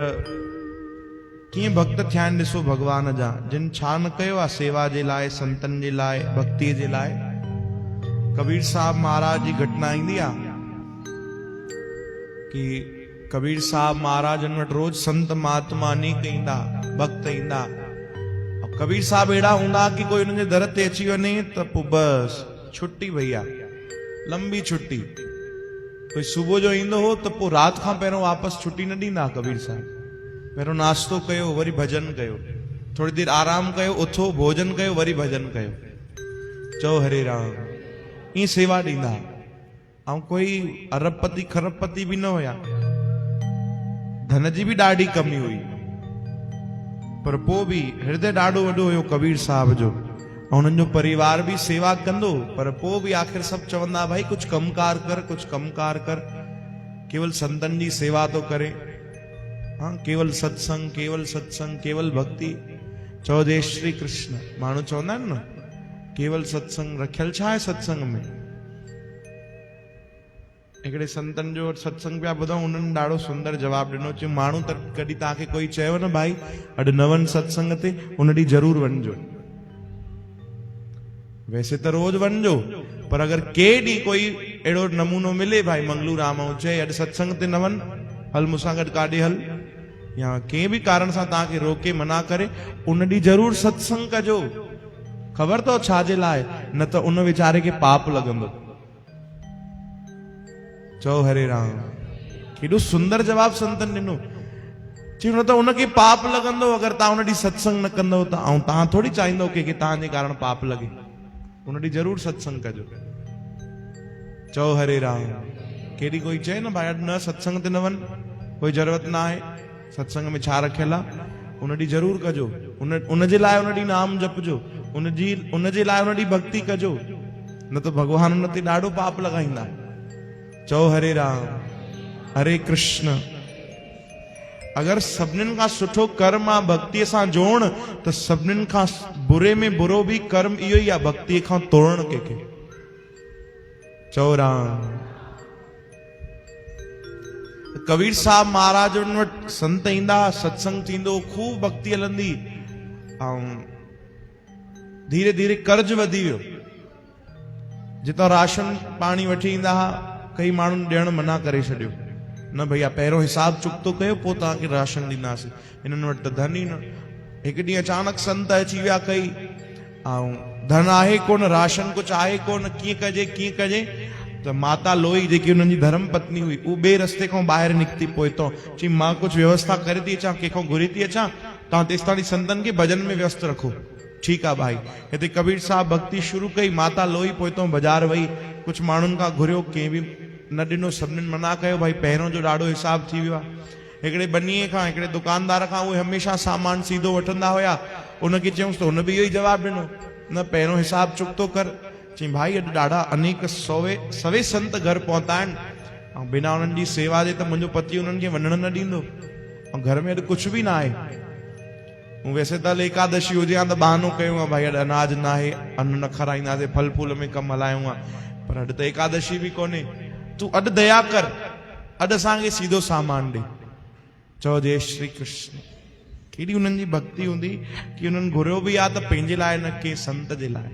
कीअं भक्त थिया आहिनि ॾिसो भगवान जा, जिन छा न कयो आहे सेवा जे लाइ, संतनि जे लाइ, भक्तीअ जे लाइ। कबीर साहब महाराज जी घटना ईंदी आहे कि कबीर साहब महाराजनि वटि रोज संत महात्मा अनेक ईंदा, भक्त ईंदा। कबीर साहब अहिड़ा हूंदा कि कोई उन्हनि जे दर ते अची वञे त पोइ बस छुट्टी भैया, लंबी छुट्टी। कोई सुबुह जो ईंदो हो त पोइ राति खां पहिरियों वापसि छुट्टी न ॾींदा कबीर साहब। पहिरियों नाश्तो कयो, वरी भजन कयो, थोड़ी देर आराम कयो, उथो भोजन कयो, वरी भजन कयो, चओ हरे राम। ईअं सेवा ॾींदा। ऐं कोई अरबपति खरबपति बि न हुया, धन जी बि ॾाढी कमी हुई, पर पोइ बि हृदय ॾाढो वॾो हुयो कबीर साहब जो। ऐं उन्हनि जो परिवार बि सेवा कंदो, पर पोइ बि आख़िर सभु चवंदा भाई कुझु कमकार कर, कुझु कमकार कर। केवल संतनि जी सेवा तो करे, हाँ, केवल सत्संग, केवल सत्संग, केवल भक्ति। चओ जय श्री कृष्ण। माण्हू चवंदा आहिनि न केवल सत्संग, रखियल छा आहे सत्संग में। हिकिड़े संतनि जो सत्संग पिया ॿुधूं, उन्हनि ॾाढो सुंदर जवाबु ॾिनो। चयो माण्हू त कॾहिं तव्हांखे कोई चयो न भाई अॼु न वञ सत्संग ते, उन ॾींहुं ज़रूरु वञिजो। वैसे त रोज वञिजो, पर अगरि के ॾींहुं कोई अहिड़ो नमूनो मिले भाई मंगलू राम चए अॼु सत्संग ते न वञ, हल मूंसां गॾु काॾे हल, या कंहिं बि कारण सां तव्हांखे रोके मना करे, उन ॾींहुं ज़रूरु सत्संग कजो। ख़बर अथव छाजे लाइ? न त उन वीचारे खे पाप लॻंदो। चओ हरे राम। केॾो सुंदर जवाब संतन ॾिनो। चयो न त उनखे पाप लॻंदो अगरि तव्हां उन ॾींहुं सत्संग न कंदव त। ऐं तव्हां थोरी चाहींदव कि तव्हांजे कारण पाप लॻे। उन ॾींहुं ज़रूरु सत्संग कजो। चओ हरे राम। केॾी कोई चए न भाई अॼु न सत्संग ते न वञ, कोई ज़रूरत न आहे, सत्संग में छा रखियल आहे, उन ॾींहुं ज़रूरु कजो। उन जे लाइ उन ॾींहुं नाम जपजो, उन जे लाइ उन ॾींहुं भक्ति कजो, न त भॻवान उन ते ॾाढो पाप लॻाईंदा। चओ हरे राम। हरे कृष्ण। अगरि सभिनीनि खां सुठो कर्म आहे भक्तीअ सां जोड़ण, त सभिनीनि खां बुरे में बुरो बि कर्म इहो ई आहे, भक्तीअ खां तोड़ण कंहिंखे। चओ राम। कबीर साहब महाराजनि वटि संत ईंदा, सत्संग थींदो, खूब भक्ति हलंदी, ऐं धीरे धीरे कर्ज वधी वियो। जितां राशन पाणी वठी ईंदा हुआ, कई माण्हुनि ॾियण मना करे छॾियो। न भैया पहिरियों हिसाब चुकतो कयो, पोइ तव्हांखे राशन ॾींदासीं, हिननि वटि त धन ई न। हिकु ॾींहुं अचानक संत अची विया कई, ऐं धन आहे कोन, राशन कुझु आहे कोन, कीअं कजे कीअं कजे। त माता लोई जेकी हुननि जी धर्म पत्नी हुई, उहो ॿिए रस्ते खां ॿाहिरि निकिती पोइतो, चई मां कुझु व्यवस्था करे थी अचां, कंहिंखां घुरी थी अचां, तव्हां तेसि ताईं संतनि खे भजन में व्यस्त रखो। ठीकु आहे भाई। हिते कबीर साहब भक्ति शुरू कई, माता लोई पोइतो बाज़ारि वई, कुझु माण्हुनि खां घुरियो, कंहिं बि न ॾिनो, सभिनीनि मना कयो भाई पहिरियों जो ॾाढो हिसाब थी वियो आहे। हिकिड़े बनीअ खां, हिकिड़े दुकानदार खां उहे हमेशह सामान सीधो वठंदा हुया, उनखे चयूंसि त उन बि इहो ई जवाबु ॾिनो, न पहिरियों हिसाब चुकतो कर। चई भाई अॼु ॾाढा अनेक सवे संत घर पहुता आहिनि, ऐं बिना उन्हनि जी सेवा जे त मुंहिंजो पति उन्हनि खे वञण न ॾींदो, ऐं घर में अॼु कुझु बि न आहे। वैसे त हल एकादशी हुजे हा त बहानो कयूं आहे भाई अॼु अनाज न आहे, अन्न न खाराईंदासीं, फल फूल में कमु हलायूं आहे, पर अॼु त एकादशी बि कोन्हे। तूं अॼु दया कर, अॼु असांखे सीधो सामान ॾे। चओ जय श्री कृष्ण। केॾी उन्हनि जी भक्ति हूंदी कि उन्हनि घुरियो बि आहे त पंहिंजे लाइ न, कंहिं संत जे लाइ,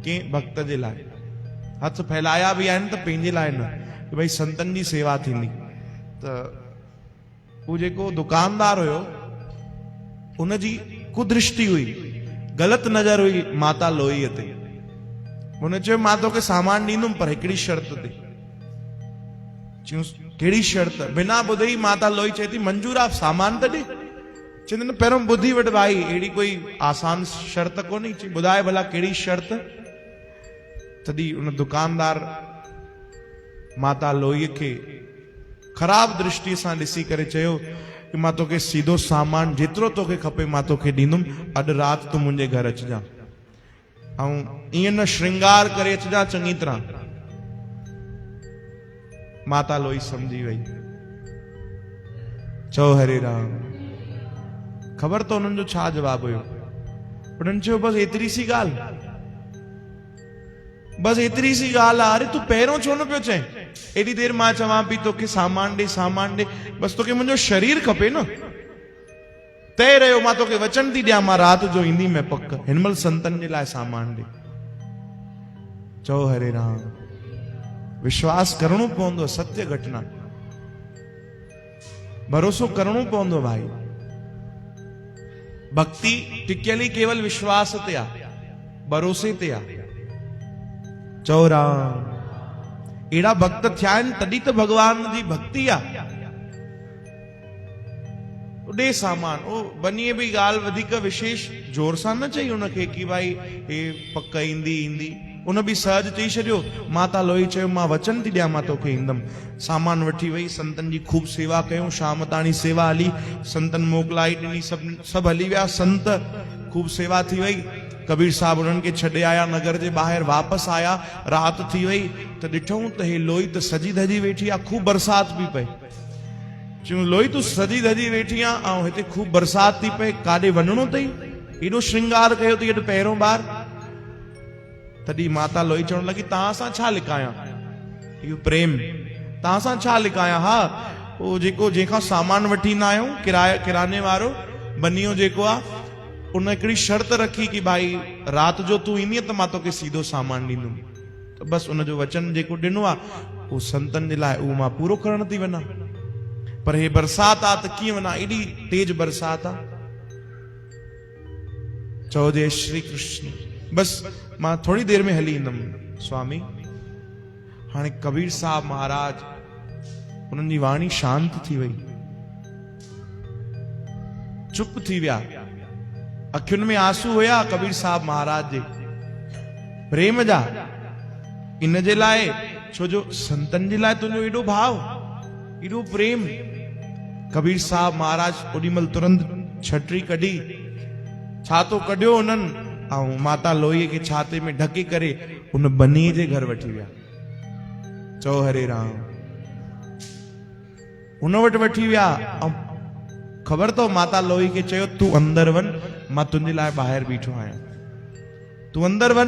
कंहिं भक्त जे लाइ। हथ फैलाया बि आहिनि त पंहिंजे लाइ न, कि भई संतनि जी सेवा थींदी। त उहो जेको दुकानदार हुयो, उनजी कुदृष्टि हुई, ग़लति नज़र हुई माता लोईअ ते। हुन चयो मां तोखे सामान ॾींदुमि, पर हिकिड़ी शर्त ते। कहिड़ी शर्त? बिना ॿुधे ई माता लोई चए थी मंजूर आहे, सामान त ॾे। चवंदे न पहिरियों ॿुधी वठि भाई, अहिड़ी कोई आसान शर्त कोन्हे। चई ॿुधाए भला कहिड़ी शर्त? तॾहिं उन दुकानदार माता लोईअ खे ख़राब दृष्टि सां ॾिसी करे चयो कि मां तोखे सीधो सामान जेतिरो तोखे खपे मां तोखे ॾींदुमि, अॼु राति तूं मुंहिंजे घर अचिजां, ऐं ईअं न श्रृंगार करे अचिजां चङी तरह। माता लोई समझी वई। चओ हरे राम। ख़बर त उन्हनि जो छा जवाबु हुयो? उन्हनि चयो बसि एतिरी सी ॻाल्हि, बसि एतिरी सी ॻाल्हि आहे। अरे तूं पहिरियों छो न पियो चए? एॾी देरि मां चवां पई तोखे सामान ॾे, सामान ॾे, बसि तोखे मुंहिंजो शरीर खपे न, तय रहियो मां तोखे वचन थी ॾियां मां राति जो ईंदी मैं पक हिनमल संतन जे लाइ सामान ॾे। चओ हरे राम। विश्वास करणो पवंदो, सत्य घटना, भरोसो करणो पवंदो भाई। भक्ति टिकियल केवल विश्वास ते आ, भरोसे ते आ। चओ राम। एड़ा भक्त थिया आहिनि तॾहिं त भगवान जी भक्ति आ। ॾे सामान ओ बनीअ बि ॻाल्हि वधीक विशेष जोर सां न चई उनखे कि भाई हे पक ईंदी ईंदी, उन बि सहज चई छॾियो। माता लोई चयो मां वचन थी ॾियां मां तोखे ईंदमि। सामान वठी वई, संतन जी खूब सेवा कयूं, शाम ताणी सेवा हली, संतन मोकिलाई ॾिनी, सभु हली विया संत, खूब सेवा थी वई। कबीर साहब उन्हनि खे छॾे आया नगर जे ॿाहिरि, वापसि आया, राति थी वई त ॾिठूं त हे लोई त सजी धजी वेठी आहे, खूब बरसाति पई पए। चयूं लोई तूं सजी धजी वेठी आहे ऐं हिते खूब बरसाति थी पए, काॾे वञिणो अथई, एॾो श्रृंगार कयो अथई, एॾो पहिरियों बार। तॾहिं माता लोई चवण लॻी तव्हां सां छा लिकायां, इहो प्रेम तव्हां सां छा लिकायां। हा उहो जेको जंहिंखां सामान वठी ईंदा आहियूं, किराने वारो बनियो जेको आहे, उन हिकिड़ी शर्त रखी कि भाई राति जो तूं ईंदीअ त मां तोखे सीधो सामान ॾींदुमि। त बसि उनजो वचन जेको ॾिनो आहे उहो संतनि जे लाइ उहो मां पूरो करण थी वञा। पर हे बरसाति आहे त कीअं वञा, एॾी तेज बरसाति आहे। चओ जय श्री कृष्ण। बसि मां थोड़ी देर में हली ईंदुमि स्वामी। हाणे कबीर साहब महाराज उन्हनि जी वाणी शांत थी वई, चुप थी विया। अखियुनि में आंसू हुया कबीर साहब महाराज जे प्रेम जा। इन जे लाइ छो जो संतन जे लाइ तुंहिंजो एॾो भाव, एॾो प्रेम। कबीर साहब महाराज ओॾीमल तुरंत छटरी कढी, छातो कढियो उन्हनि ऐं माता लोईअ खे छाते में ढके करे उन बनीअ जे घर वठी विया। चओ हरे राम। उन वटि वठी विया ऐं ख़बर अथव माता लोई खे चयो तूं अंदर वञ, मां तुंहिंजे लाइ ॿाहिरि बीठो आहियां। तूं अंदर वञ,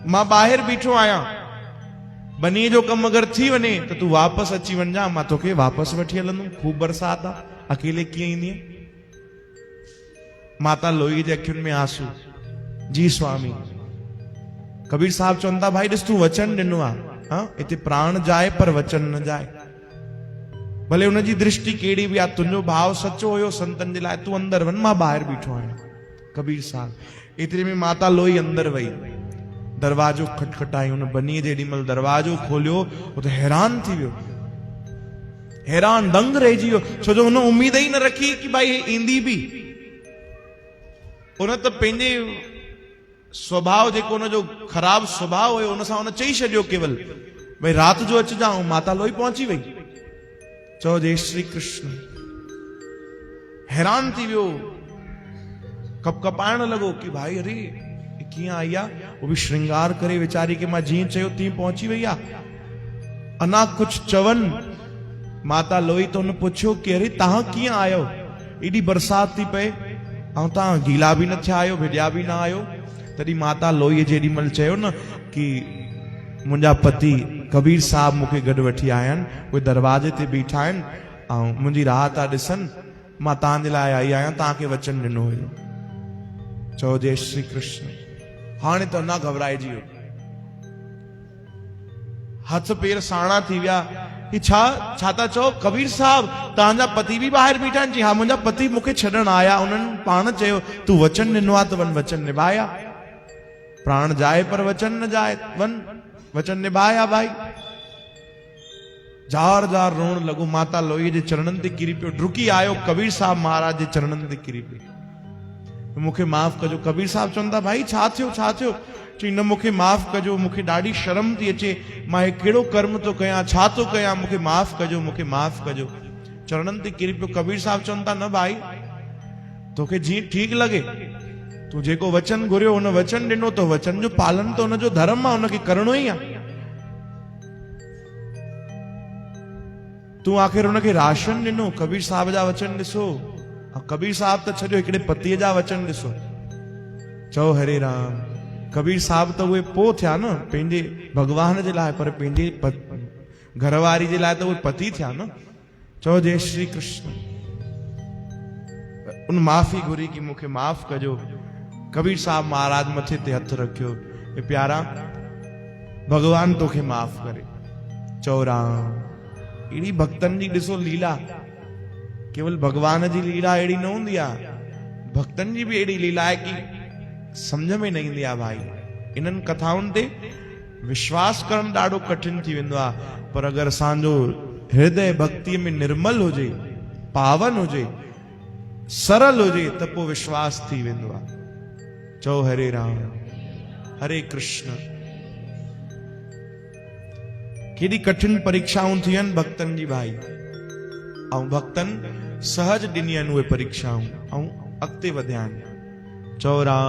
मां ॿाहिरि बीठो आहियां। बनीअ जो कमु अगरि थी वञे त तूं वापसि अची वञा, मां तोखे वापसि वठी हलंदुमि। खूब बरसाति आहे, अकेले कीअं ईंदी। माता लोई जे अखियुनि में आंसू। जी स्वामी। कबीर साहब चवनि था भाई ॾिस तूं वचन ॾिनो आहे, हाँ हिते प्राण जाए पर वचन न जाए। भले उनजी दृष्टि कहिड़ी बि आहे, तुंहिंजो भाव सचो हुयो संतन जे लाइ, तूं अंदर वञ, मां ॿाहिरि बीठो आहियां। कबीर साहब। एतिरे में माता लोई अंदर वई, दरवाजो खटखटाई, उन बनीअ जे एॾीमल दरवाजो खोलियो, वो तो हैरान थी वियो, हैरान दंग रहिजी वियो। छो जो हुन उम्मीद ई न रखी कि भाई ईंदी बि। उन त पंहिंजे स्वभाव जेको उनजो ख़राब स्वभाव हुयो उन सां उन चई छॾियो केवल भाई राति जो अचिजां। माता लोई पहुची वई। चओ जय श्री कृष्ण। हैरान थी वियो, कपकपाइण लॻो कि भाई अरे कीअं आई आहे। वो बि श्रृंगार करे वीचारी के मां जीअं चयो तीअं पहुची वई आहे। अञा कुझु चवनि माता लोई त हुन पुछियो कि अरे तव्हां कीअं आहियो, एॾी बरसाति थी पए ऐं तव्हां गीला बि न थिया आहियो, भिॼा बि न आहियो। तॾहिं माता लोईअ जेॾीमहिल चयो न कि मुंहिंजा पति कबीर साहब मूंखे गॾु वठी आया आहिनि, उहे दरवाजे ते बीठा आहिनि ऐं मुंहिंजी राह था ॾिसनि, मां तव्हांजे लाइ आई आहियां, तव्हांखे वचन ॾिनो हुयो। चओ जय श्री कृष्ण। हाणे त अञा घबराइजी वियो, हथ पेर साणा थी विया। ही छा था चओ कबीर साहब, तव्हांजा पति बि ॿाहिरि बीठा आहिनि। जी हा, मुंहिंजा पति मूंखे छॾण आया, उन्हनि पाण चयो तूं वचन ॾिनो आहे त वञ वचन निभाया। प्राण जाए पर वचन न जाए, वञ वचन निभाया। भाई जार जार रोण लॻो, माता लोई जे चरणनि ते किरी पियो, डुकी आयो कबीर साहब महाराज जे चरणनि ते किरी पियो। मूंखे माफ़ कजो। कबीर साहब चवनि था भाई छा थियो, छा थियो। चई न मूंखे माफ़ कजो, मूंखे ॾाढी शर्म थी अचे, मां हे कहिड़ो कर्म थो कयां, छा थो कयां, मूंखे माफ़ कजो, मूंखे माफ़ कजो। चरणनि ते किरी पियो। कबीर साहब चवनि था न भाई तोखे जीअं ठीकु लॻे, तूं जेको वचन घुरियो हुन वचन ॾिनो, तो वचन जो पालन तो हुनजो धर्म आहे, हुनखे करणो ई आहे। तूं आख़िर हुनखे राशन ॾिनो। कबीर साहब जा वचन ॾिसो, कबीर साहब त छॾियो, हिकिड़े पतीअ जा वचन ॾिसो। चओ हरे राम। कबीर साहब त उहे पोइ थिया न पंहिंजे भगवान जे लाइ, पर पंहिंजे घरवारी जे लाइ त उहे पति थिया न। चओ जय श्री कृष्ण। उन माफ़ी घुरी कि मूंखे माफ़ कजो। कबीर साहब महाराज मथे ते हथ रखियो, ए प्यारा भगवान तोखे माफ़ करे। चओ राम। अहिड़ी भक्तन जी ॾिसो लीला, केवल भगवान जी लीला अहिड़ी न हूंदी आहे, भक्तन जी भी अहिड़ी लीला है कि समझ में न ईंदी आहे। भाई इन्हनि कथाउनि ते विश्वास करण ॾाढो कठिन थी वेंदो आहे, पर अगरि असांजो हृदय भक्तिअ में निर्मल हुजे, पावन हुजे, सरल हुजे, त पोइ विश्वास थी वेंदो आहे। चओ हरे राम हरे कृष्ण। केॾी कठिन परीक्षाऊं थी आहिनि भक्तन जी भाई, ऐं भक्तन सहज ॾिनी आहिनि उहे परीक्षाऊं, ऐं अॻिते वधिया आहिनि। चओ राम।